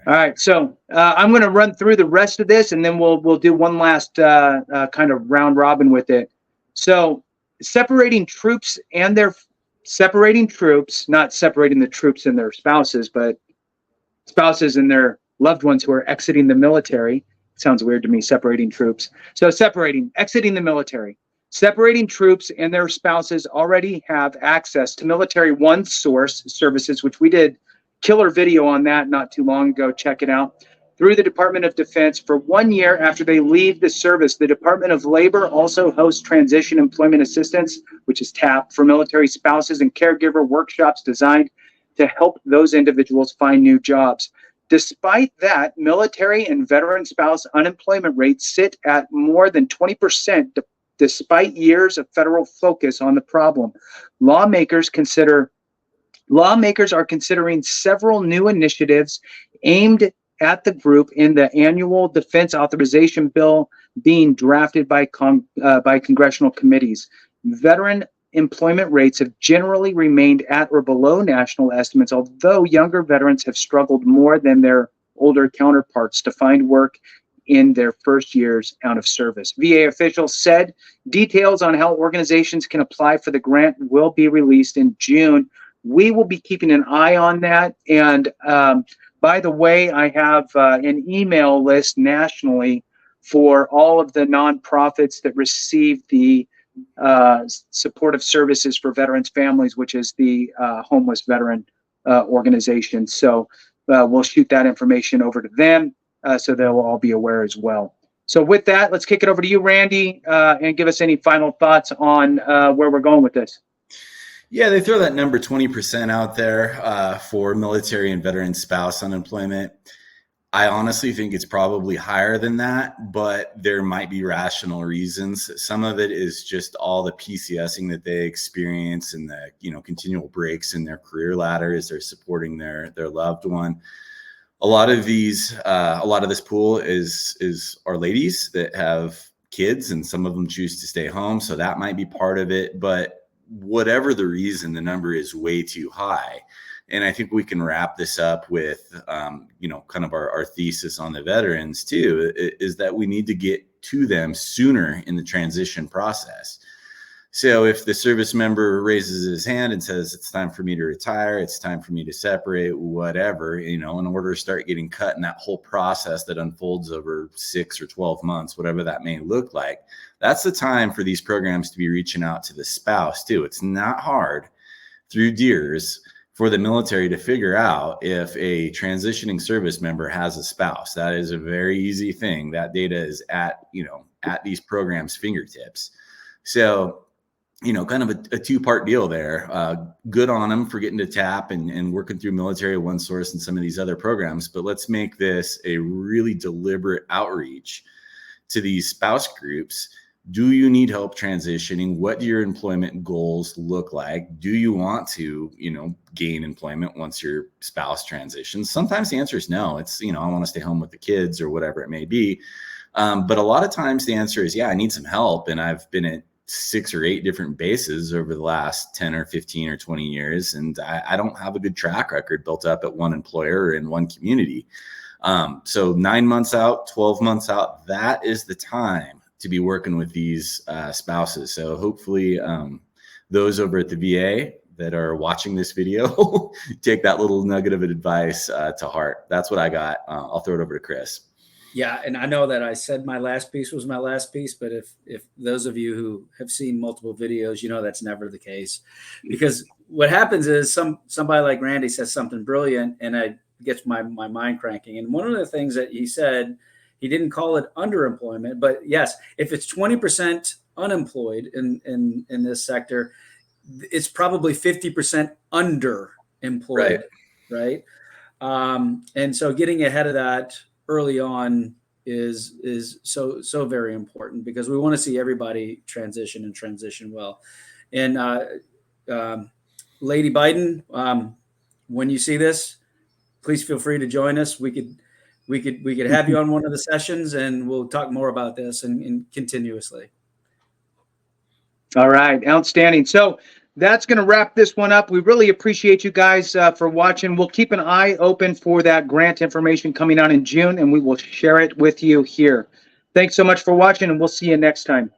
All right, so I'm going to run through the rest of this, and then we'll do one last kind of round robin with it. So separating troops, not separating the troops and their spouses, but spouses and their loved ones who are exiting the military. Sounds weird to me, separating troops. So exiting the military. Separating troops and their spouses already have access to Military One Source services, which we did killer video on that not too long ago. Check it out. Through the Department of Defense for 1 year after they leave the service. The Department of Labor also hosts Transition Employment Assistance, which is TAP, for military spouses and caregiver workshops designed to help those individuals find new jobs. Despite that, military and veteran spouse unemployment rates sit at more than 20%, despite years of federal focus on the problem. Lawmakers are considering several new initiatives aimed at the group in the annual defense authorization bill being drafted by congressional committees. Veteran employment rates have generally remained at or below national estimates, although younger veterans have struggled more than their older counterparts to find work in their first years out of service. VA officials said details on how organizations can apply for the grant will be released in June. We will be keeping an eye on that. And by the way, I have an email list nationally for all of the nonprofits that receive the supportive services for veterans families, which is the homeless veteran organization. So we'll shoot that information over to them so they'll all be aware as well. So with that, let's kick it over to you, Randy, and give us any final thoughts on where we're going with this. Yeah, they throw that number 20% out there for military and veteran spouse unemployment. I honestly think it's probably higher than that, but there might be rational reasons. Some of it is just all the PCSing that they experience and the continual breaks in their career ladder as they're supporting their loved one. A lot of this pool are ladies that have kids, and some of them choose to stay home, so that might be part of it. But whatever the reason, the number is way too high. And I think we can wrap this up with, kind of our thesis on the veterans too, is that we need to get to them sooner in the transition process. So if the service member raises his hand and says, it's time for me to retire, it's time for me to separate, whatever, in order to start getting cut in that whole process that unfolds over 6 or 12 months, whatever that may look like, that's the time for these programs to be reaching out to the spouse too. It's not hard through DEERS for the military to figure out if a transitioning service member has a spouse. That is a very easy thing. That data is at these programs' fingertips. So, kind of a two-part deal there. Good on them for getting to TAP and working through Military One Source and some of these other programs, but let's make this a really deliberate outreach to these spouse groups. Do you need help transitioning? What do your employment goals look like? Do you want to, gain employment once your spouse transitions? Sometimes the answer is no. It's, I want to stay home with the kids or whatever it may be. But a lot of times the answer is, yeah, I need some help. And I've been at 6 or 8 different bases over the last 10 or 15 or 20 years. And I don't have a good track record built up at one employer or in one community. So 9 months out, 12 months out, that is the time to be working with these spouses. So hopefully those over at the VA that are watching this video take that little nugget of advice to heart. That's what I got. I'll throw it over to Chris. Yeah, and I know that I said my last piece was my last piece, but if those of you who have seen multiple videos, that's never the case. Because what happens is somebody like Randy says something brilliant, and it gets my mind cranking. And one of the things that he said, he didn't call it underemployment, but yes, if it's 20% unemployed in this sector, it's probably 50% underemployed, right? And so getting ahead of that early on is so very important, because we want to see everybody transition well. And Lady Biden, when you see this, please feel free to join us. We could have you on one of the sessions, and we'll talk more about this and continuously. All right, outstanding. So that's going to wrap this one up. We really appreciate you guys for watching. We'll keep an eye open for that grant information coming out in June, and we will share it with you here. Thanks so much for watching, and we'll see you next time.